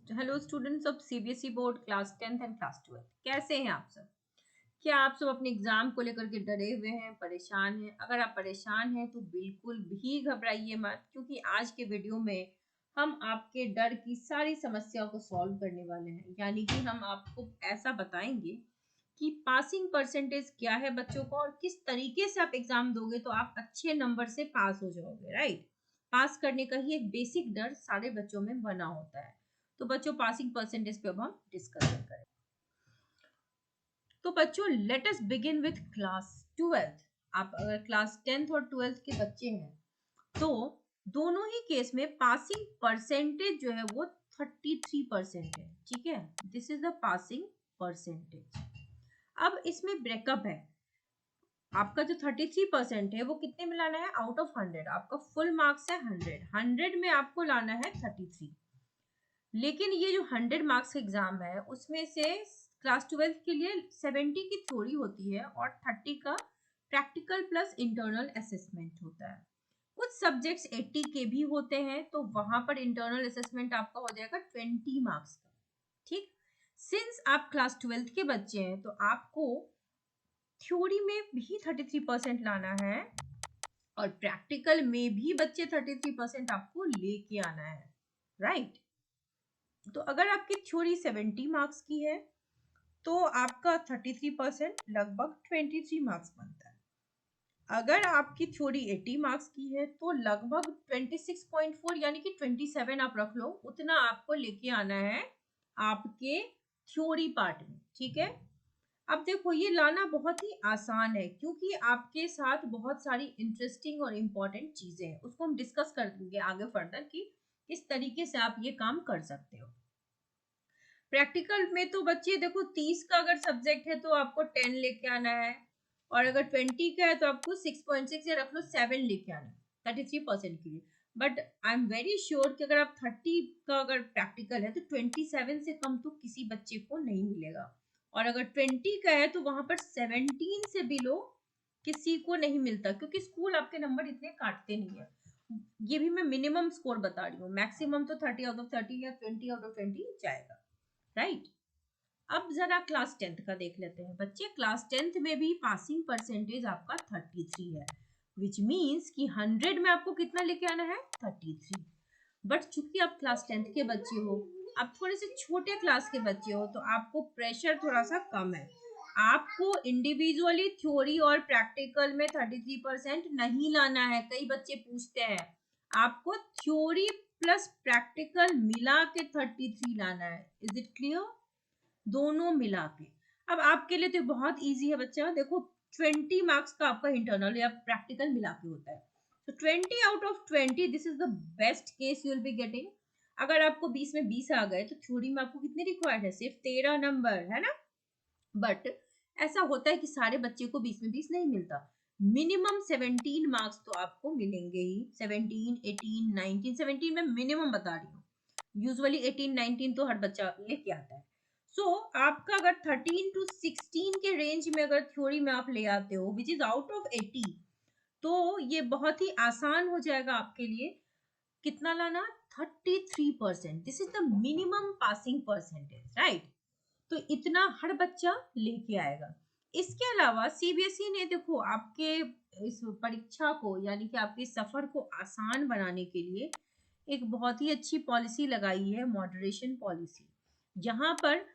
Hello students of CBSE board class 10th and class 12। कैसे हैं आप सब? क्या आप सब अपने एग्जाम को लेकर के डरे हुए हैं, परेशान हैं? अगर आप परेशान हैं तो बिल्कुल भी घबराइए मत, क्योंकि आज के वीडियो में हम आपके डर की सारी समस्याओं को सॉल्व करने वाले हैं। यानी कि हम आपको ऐसा बताएंगे कि पासिंग परसेंटेज क्या है बच्चों को, और किस तरीके से आप एग्जाम दोगे तो आप अच्छे नंबर से पास हो जाओगे। राइट, पास करने का ही एक बेसिक डर सारे बच्चों में बना होता है। तो बच्चों, पासिंग परसेंटेज पे अब हम डिस्कशन करें। तो बच्चों, let us begin with class 12th। आप अगर क्लास 10th और 12th के बच्चे हैं तो दोनों ही केस में पासिंग परसेंटेज जो है वो 33% है। ठीक है, this is the passing percentage. अब इसमें ब्रेकअप है। आपका जो 33% है वो कितने में लाना है? Out of 100। आपका फुल मार्क्स है 100 में आपको लाना है 33। लेकिन ये जो 100 मार्क्स का एग्जाम है उसमें से क्लास 12 के लिए 70 की थ्योरी होती है और 30 का प्रैक्टिकल प्लस इंटरनल असेसमेंट होता है। कुछ सब्जेक्ट्स 80 के भी होते हैं, तो वहां पर इंटरनल असेसमेंट आपका हो जाएगा 20 मार्क्स का। ठीक, सिंस आप क्लास 12 के बच्चे हैं तो आपको थ्योरी में भी 33% लाना है और प्रैक्टिकल में भी बच्चे 33% आपको लेके आना है। राइट, तो अगर आपकी थ्योरी 70 मार्क्स की है तो आपका 33% लगभग 23 मार्क्स बनता है। अगर आपकी थ्योरी 80 मार्क्स की है तो लगभग 26.4 यानी कि 27 आप रख लो, उतना आपको लेके आना है आपके थ्योरी पार्ट में। ठीक है, अब देखो ये लाना बहुत ही आसान है क्योंकि आपके साथ बहुत सारी इंटरेस्टिंग और इम्पोर्टेंट चीजें हैं, उसको हम डिस्कस कर देंगे आगे फर्दर कि किस तरीके से आप ये काम कर सकते हो। प्रैक्टिकल में तो बच्चे देखो 30 का अगर सब्जेक्ट है तो आपको 10 लेके आना है, और अगर 20 का है तो आपको 6.6 या रख लो 7 लेके आना है 33% के लिए। But I am very sure कि अगर आप 30 का अगर प्रैक्टिकल है तो 27 से कम तो किसी बच्चे को नहीं मिलेगा, और अगर 20 का है तो वहां पर 17 से बिलो किसी को नहीं मिलता, क्योंकि स्कूल आपके नंबर इतने काटते नहीं है। ये भी मैं मिनिमम स्कोर बता रही हूँ, मैक्सिमम तो 30 आउट ऑफ 30 या 20 आउट ऑफ 20 जाएगा। राइट, अब जरा क्लास 10th का देख लेते हैं बच्चे। क्लास 10th में भी पासिंग परसेंटेज आपका 33 है, विच मीन्स कि 100 में आपको कितना लेके आना है? 33। बट चूंकि आप क्लास 10th के बच्चे हो, आप थोड़े से छोटे क्लास के बच्चे हो, तो आपको प्रेशर थोड़ा सा कम है। आपको इंडिविजुअली थ्योरी और प्रैक्टिकल में 33% नहीं लाना है। कई बच्चे पूछते हैं, आपको थ्योरी प्लस प्रैक्टिकल मिला के 33 लाना है। Is it clear? दोनों मिला के। अब आपके लिए तो बहुत इजी है बच्चा, देखो 20 मार्क्स का आपका इंटरनल या प्रैक्टिकल मिला के होता है, तो 20 out of 20 this is the best case you will be getting. अगर आपको 20 में 20 आ गए तो थ्योरी में आपको कितने रिक्वायर्ड है? सिर्फ 13 नंबर है ना। बट ऐसा होता है कि सारे बच्चे को 20 में 20 नहीं मिलता। मिनिमम 17 मार्क्स तो आपको मिलेंगे ही। 17, 18, 19, 17 में मिनिमम बता रही हूँ, यूजुअली 18, 19 तो हर बच्चा लेके आता है। सो आपका अगर 13 टू 16 के रेंज में अगर थ्योरी में आप ले आते हो विच इज आउट ऑफ 80, तो ये बहुत ही आसान हो जाएगा आपके लिए। कितना लाना? 33%। This is the minimum passing percentage. Right, तो इतना हर बच्चा लेके आएगा। इसके अलावा सीबीएसई ने देखो आपके इस परीक्षा को यानी कि आपके सफर को आसान बनाने के लिए एक बहुत ही अच्छी पॉलिसी लगाई है, मॉडरेशन पॉलिसी। जहां पर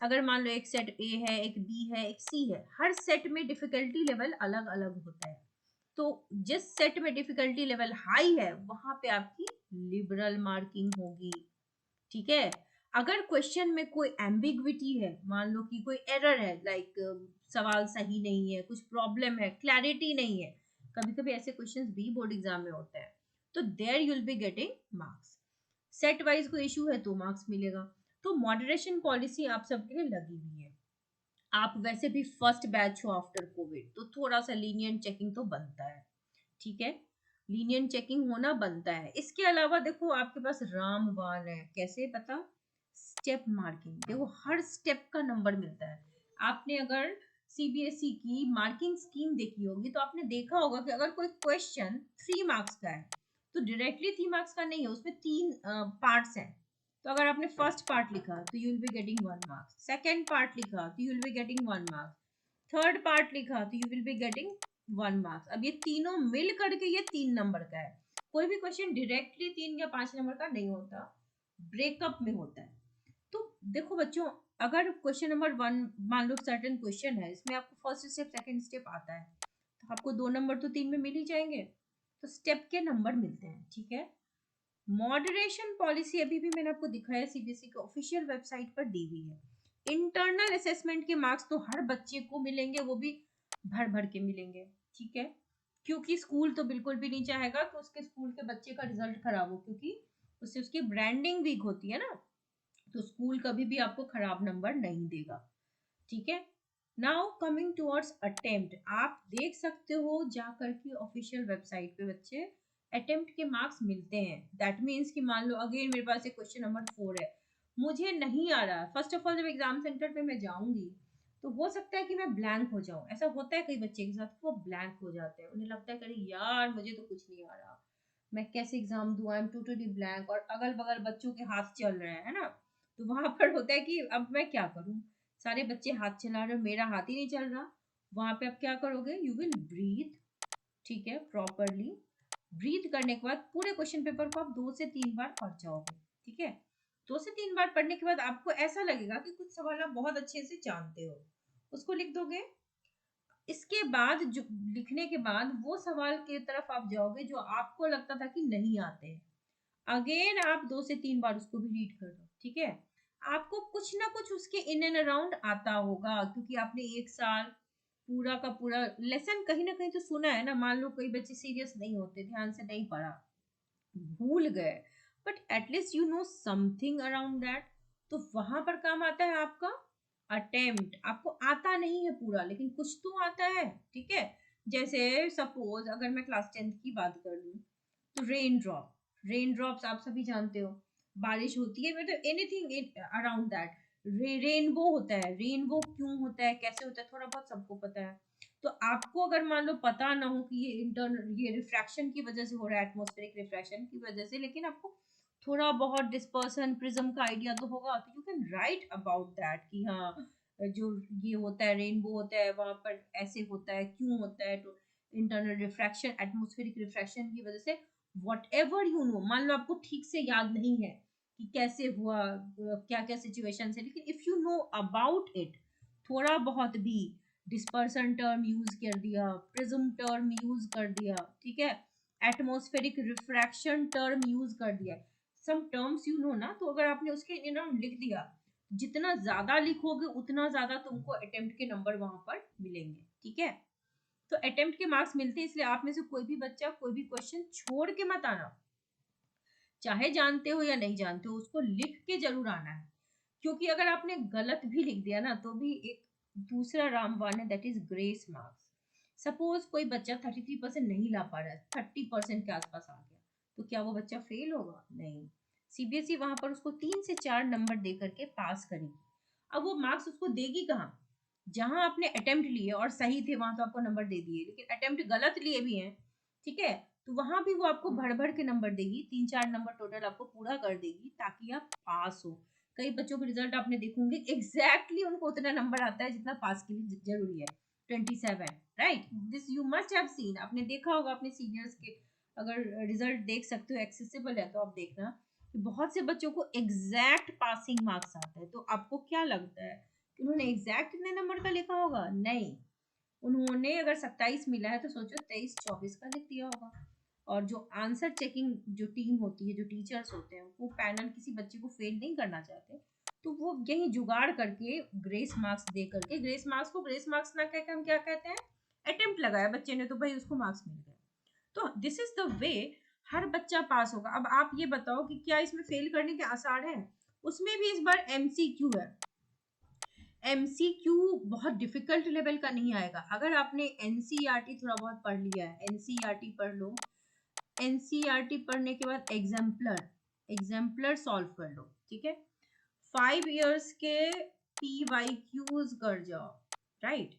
अगर मान लो एक सेट ए है, एक बी है, एक सी है, हर सेट में डिफिकल्टी लेवल अलग अलग होता है। तो जिस सेट में डिफिकल्टी लेवल हाई है वहां पे आपकी लिबरल मार्किंग होगी। ठीक है, अगर क्वेश्चन में कोई एम्बिग्विटी है, मान लो कि कोई एरर है, लाइक सवाल सही नहीं है, कुछ प्रॉब्लम है, क्लैरिटी नहीं है, कभी कभी ऐसे क्वेश्चंस भी बोर्ड एग्जाम में होते हैं, तो there you will be getting marks. Set wise कोई इशू है तो मार्क्स मिलेगा। तो मॉडरेशन पॉलिसी आप सबके लिए लगी हुई है। आप वैसे भी फर्स्ट बैच हो आफ्टर कोविड, तो थोड़ा सा लीनियंट चेकिंग तो बनता है। ठीक है, लीनियंट चेकिंग होना बनता है। इसके अलावा देखो आपके पास रामबाण है। कैसे पता? स्टेप मार्किंग, देखो हर स्टेप का नंबर मिलता है। आपने अगर सीबीएसई की मार्किंग स्कीम देखी होगी तो आपने देखा होगा कि अगर कोई क्वेश्चन 3 मार्क्स का है तो डायरेक्टली 3 मार्क्स का नहीं है, उसमें 3 पार्ट्स हैं। तो अगर आपने फर्स्ट पार्ट लिखा तो you will be getting 1 marks, second part लिखा तो you will be getting 1 marks, third part लिखा तो you will be getting 1 marks. अब ये तीनों मिल करके ये 3 नंबर का है। कोई भी क्वेश्चन डायरेक्टली 3 या 5 नंबर का नहीं होता, ब्रेकअप में होता है। तो देखो बच्चों, अगर क्वेश्चन नंबर 1 मान लो सर्टेन क्वेश्चन है, इसमें आपको फर्स्ट स्टेप सेकंड स्टेप आता है, तो आपको 2 नंबर तो 3 में मिल ही जाएंगे, तो स्टेप के नंबर मिलते हैं, ठीक है। मॉडरेशन पॉलिसी अभी भी मैंने आपको दिखाया, सीबीएसई के ऑफिशियल वेबसाइट पर दी हुई है। इंटरनल असेसमेंट के मार्क्स तो हर बच्चे को मिलेंगे, वो भी भर भर के मिलेंगे, ठीक है, क्योंकि स्कूल तो बिल्कुल भी नहीं चाहेगा कि उसके स्कूल के बच्चे का रिजल्ट खराब हो, क्योंकि उससे उसकी ब्रांडिंग वीक होती है ना, तो स्कूल कभी भी आपको खराब नंबर नहीं देगा, ठीक है। नाउ कमिंग टुवर्ड्स अटेम्प्ट, आप देख सकते हो जाकर के ऑफिशियल वेबसाइट पे बच्चे अटेम्प्ट के मार्क्स मिलते हैं। दैट मीन्स कि मान लो अगेन मेरे पास एक क्वेश्चन नंबर 4 है, मुझे नहीं आ रहा, फर्स्ट ऑफ ऑल जब एग्जाम सेंटर पे मैं जाऊंगी तो हो सकता है कि मैं ब्लैंक हो जाऊं। ऐसा होता है कई बच्चे के साथ, वो ब्लैंक हो जाते हैं, उन्हें लगता है अरे यार मुझे तो कुछ नहीं आ रहा, मैं कैसे एग्जाम दूं, आई एम टोटली ब्लैंक, और अगल बगल बच्चों के हाथ चल रहे हैं, है ना, तो वहां पर होता है कि अब मैं क्या करूं, सारे बच्चे हाथ चला रहे हो, मेरा हाथ ही नहीं चल रहा। वहां पे आप क्या करोगे, यू विल ब्रीथ, ठीक है, प्रॉपरली ब्रीथ करने के बाद पूरे क्वेश्चन पेपर को आप 2 से 3 बार पढ़ जाओगे, ठीक है। 2 से 3 बार पढ़ने के बाद आपको ऐसा लगेगा कि कुछ सवाल आप बहुत अच्छे से जानते हो, उसको लिख दोगे। इसके बाद जो लिखने के बाद वो सवाल की तरफ आप जाओगे जो आपको लगता था कि नहीं आते हैं, अगेन आप 2 से 3 बार उसको भी रीड कर लो, ठीक है। आपको कुछ ना कुछ उसके इन एंड अराउंड आता होगा, क्योंकि आपने एक साल पूरा का पूरा लेसन कहीं ना कहीं तो सुना है ना। मान लो कई बच्चे सीरियस नहीं होते, ध्यान से नहीं पढ़ा, भूल गए, but at least you know something around that, तो वहां पर काम आता है आपका अटेम्प्ट। आपको आता नहीं है पूरा, लेकिन कुछ तो आता है, ठीक है। जैसे सपोज अगर मैं क्लास 10th की बात कर लूं, तो रेन ड्रॉप, रेन ड्रॉप्स आप सभी जानते हो, बारिश होती है, मतलब एनीथिंग अराउंड दैट। रेनबो होता है, रेनबो क्यों होता है, कैसे होता है, थोड़ा बहुत सबको पता है। तो आपको अगर मान लो पता ना हो कि ये ये रिफ्रैक्शन की वजह से हो रहा है, एटमॉस्फेरिक रिफ्रैक्शन की वजह से, लेकिन आपको थोड़ा बहुत डिस्पर्सन प्रिज्म का आइडिया तो होगा, तो you can write about that कि हाँ जो ये होता है, रेनबो होता है, वहां पर ऐसे होता है, क्यों होता है, तो इंटरनल रिफ्रैक्शन, एटमॉस्फेरिक रिफ्रैक्शन की वजह से, वट एवर यू नो। मान लो आपको ठीक से याद नहीं है कि कैसे हुआ, क्या क्या सिचुएशन है, लेकिन if you know about it, थोड़ा बहुत भी डिस्पर्सन टर्म यूज कर दिया, प्रिज्म टर्म यूज कर दिया, ठीक है, एटमॉस्फेरिक रिफ्रैक्शन टर्म यूज कर दिया, सम टर्म्स यू नो ना, तो अगर आपने उसके नाम लिख दिया, जितना ज्यादा लिखोगे उतना ज्यादा तुमको अटेम्प्ट के नंबर वहां पर मिलेंगे, ठीक है। तो अटेम्प्ट के मार्क्स मिलते हैं, इसलिए आप में से कोई भी बच्चा कोई भी क्वेश्चन छोड़ के मत आना, चाहे जानते हो या नहीं जानते हो, उसको लिख के जरूर आना है, क्योंकि अगर आपने गलत भी लिख दिया ना तो भी एक दूसरा रामबाण है, that is grace marks. Suppose कोई बच्चा 33% नहीं ला पा रहा है, 30% के आसपास आ गया, तो क्या वो बच्चा फेल होगा? नहीं, सीबीएसई वहां पर उसको 3 से 4 नंबर दे करके पास करेगी। अब वो मार्क्स उसको देगी कहाँ? जहां आपने अटेम्प्ट लिए और सही थे वहां तो आपको नंबर दे दिए, लेकिन अटेम्प्ट गलत लिए भी हैं, ठीक है, तो वहां भी वो आपको भर भर के नंबर देगी, 3-4 नंबर टोटल आपको पूरा कर देगी ताकि आप पास हो। कई बच्चों के रिजल्ट आपने देखोगे एग्जैक्टली उनको उतना नंबर आता है जितना पास के लिए जरूरी है, 27, right, this you must have seen, आपने देखा होगा अपने सीनियर्स के, अगर रिजल्ट देख सकते हो, एक्सेसिबल है तो आप देखना कि बहुत से बच्चों को एग्जैक्ट पासिंग मार्क्स आता है। तो आपको क्या लगता है कि उन्होंने एग्जैक्ट इतने नंबर का लिखा होगा? नहीं, उन्होंने अगर 27 मिला है तो सोचो 23-24 का लिख दिया होगा। और जो आंसर चेकिंग जो टीम होती है, जो टीचर्स होते हैं, वो पैनल किसी बच्चे को फेल नहीं करना चाहते, तो वो यही जुगाड़ करके ग्रेस मार्क्स दे करके, ग्रेस मार्क्स को ग्रेस मार्क्स ना कहकर हम क्या कहते हैं, अटेम्प्ट लगाया बच्चे ने तो भाई उसको मार्क्स मिल गए। तो दिस इज द वे हर बच्चा पास होगा। अब आप ये बताओ कि क्या इसमें फेल करने के आसार हैं? उसमें भी इस बार एमसीक्यू है। एमसीक्यू बहुत डिफिकल्ट लेवल का नहीं आएगा, अगर आपने एनसीईआरटी थोड़ा बहुत पढ़ लिया है, एनसीईआरटी पढ़ लो, एनसीईआरटी पढ़ने के बाद एग्जाम्पलर, एग्जाम्पलर सॉल्व कर लो, ठीक है, 5 इयर्स के पीवाईक्यूज कर जाओ, राइट,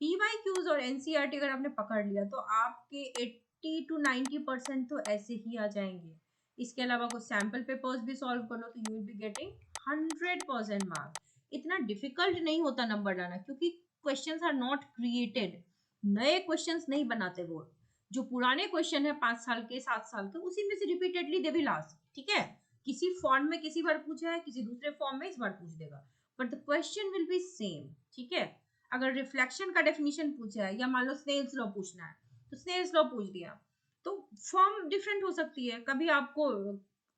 पीवाईक्यूज और एनसीईआरटी अगर आपने पकड़ लिया तो आपके 80 to 90% तो ऐसे ही आ जाएंगे। इसके अलावा कुछ सैम्पल पेपर्स भी सॉल्व कर लो तो you will be getting 100% marks. इतना डिफिकल्ट नहीं होता नंबर लाना, क्योंकि क्वेश्चंस आर नॉट क्रिएटेड, नए क्वेश्चंस नहीं बनाते वो, जो पुराने क्वेश्चन है 5 साल के 7 साल के उसी में से रिपीटेडली दे भी लास्ट, ठीक है, किसी फॉर्म में किसी बार पूछा है, किसी दूसरे फॉर्म में इस बार पूछ देगा, but the question will be same, ठीक है। अगर रिफ्लेक्शन का डेफिनेशन पूछा है या मान लो स्नेल्स लॉ पूछना है तो स्नेल्स लॉ पूछ दिया, तो फॉर्म डिफरेंट हो सकती है, कभी आपको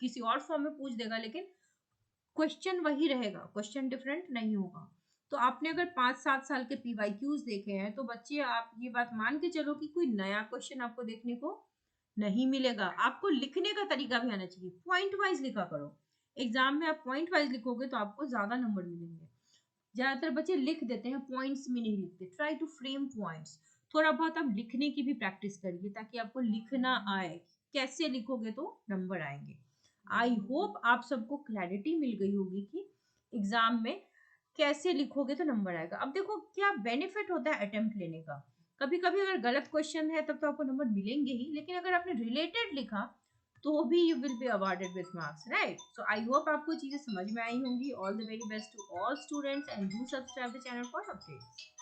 किसी और फॉर्म में पूछ देगा, लेकिन क्वेश्चन वही रहेगा, क्वेश्चन डिफरेंट नहीं होगा। तो आपने अगर 5-7 साल के पीवाईक्यूज देखे हैं तो बच्चे आप ये बात मान के चलो कि कोई नया क्वेश्चन आपको देखने को नहीं मिलेगा। आपको लिखने का तरीका भी आना चाहिए, पॉइंट वाइज लिखा करो। एग्जाम में आप पॉइंट वाइज लिखोगे तो आपको ज्यादा नंबर मिलेंगे। ज्यादातर बच्चे लिख देते हैं, पॉइंट्स में नहीं लिखते। Try to frame points. थोड़ा बहुत आप लिखने की भी प्रैक्टिस करिए ताकि आपको लिखना आए। कैसे लिखोगे तो नंबर आएंगे। आई होप आप सबको क्लैरिटी मिल गई होगी कि एग्जाम में कैसे लिखोगे तो नंबर आएगा। अब देखो क्या बेनिफिट होता है अटेम्प्ट लेने का। कभी कभी अगर गलत क्वेश्चन है तब तो आपको नंबर मिलेंगे ही, लेकिन अगर आपने रिलेटेड लिखा तो भी you will be awarded with marks, right. So I hope आपको चीजें समझ में आई होंगी। All the very best to all students and do subscribe the channel for updates.